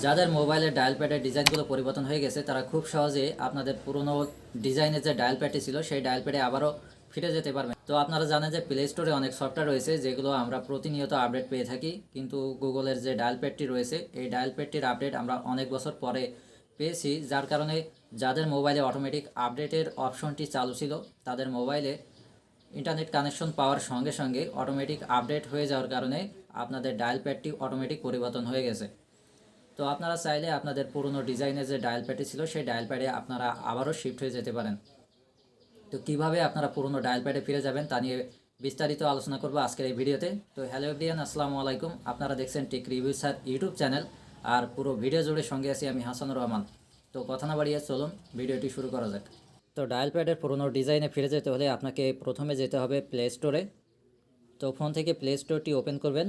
যাদের মোবাইলের ডায়াল প্যাডের ডিজাইনগুলো পরিবর্তন হয়ে গেছে তারা খুব সহজে আপনাদের পুরনো ডিজাইনের যে ডায়াল প্যাডটি ছিল সেই ডায়াল প্যাডে আবারও ফিরে যেতে পারবেন। তো আপনারা জানেন যে প্লে স্টোরে অনেক সফটওয়্যার রয়েছে যেগুলো আমরা প্রতিনিয়ত আপডেট পেয়ে থাকি, কিন্তু গুগলের যে ডায়াল প্যাডটি রয়েছে এই ডায়াল প্যাডটির আপডেট আমরা অনেক বছর পরে পেয়েছি, যার কারণে যাদের মোবাইলে অটোমেটিক আপডেটের অপশনটি চালু ছিল তাদের মোবাইলে ইন্টারনেট কানেকশন পাওয়ার সঙ্গে সঙ্গে অটোমেটিক আপডেট হয়ে যাওয়ার কারণে আপনাদের ডায়াল প্যাডটি অটোমেটিক পরিবর্তন হয়ে গেছে। তো আপনারা চাইলে আপনাদের পুরনো ডিজাইনের যে ডায়াল প্যাডটি ছিল সেই ডায়াল প্যাডে আপনারা আবারও শিফট হয়ে যেতে পারেন। তো কিভাবে আপনারা পুরনো ডায়াল প্যাডে ফিরে যাবেন তা নিয়ে বিস্তারিত আলোচনা করব আজকের এই ভিডিওতে। তো হ্যালো এভরিওয়ান, আসসালামু আলাইকুম। আপনারা দেখছেন tech review sir YouTube channel, আর পুরো ভিডিও জুড়ে সঙ্গে আছি আমি হাসানুর রহমান। তো কথা না বাড়িয়ে চলুন ভিডিওটি শুরু করা যাক। তো ডায়াল প্যাডের পুরনো ডিজাইনে ফিরে যেতে হলে আপনাকে প্রথমে যেতে হবে প্লে স্টোরে। তো ফোন থেকে প্লে স্টোরটি ওপেন করবেন।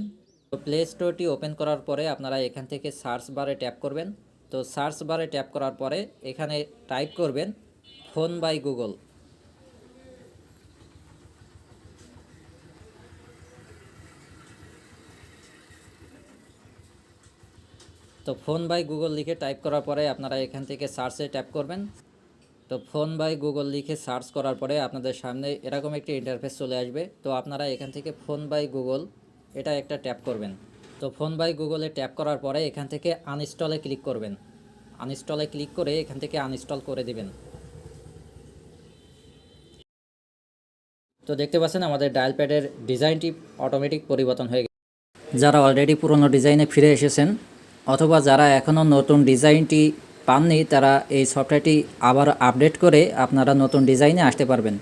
তো প্লে স্টোরটি ওপেন করার পরে আপনারা এখান থেকে সার্চ বারে ট্যাপ করবেন। তো সার্চ বারে ট্যাপ করার পরে এখানে টাইপ করবেন ফোন বাই গুগল। তো ফোন বাই গুগল লিখে টাইপ করার পরে আপনারা এখান থেকে সার্চে ট্যাপ করবেন। তো ফোন বাই গুগল লিখে সার্চ করার পরে আপনাদের সামনে এরকম একটি ইন্টারফেস চলে আসবে। তো আপনারা এখান থেকে ফোন বাই গুগল এটা একটা ট্যাপ করবেন। তো ফোন বাই গুগলে ট্যাপ করার পরে এখান থেকে আনইনস্টলে ক্লিক করবেন। আনইনস্টলে ক্লিক করে এখান থেকে আনইনস্টল করে দিবেন। তো দেখতে পাচ্ছেন আমাদের ডায়াল প্যাডের ডিজাইনটি অটোমেটিক পরিবর্তন হয়ে গেছে। যারা অলরেডি পুরনো ডিজাইনে ফিরে এসেছেন অথবা যারা এখনও নতুন ডিজাইনটি পাননি তারা এই সফটওয়্যারটি আবার আপডেট করে আপনারা নতুন ডিজাইনে আসতে পারবেন।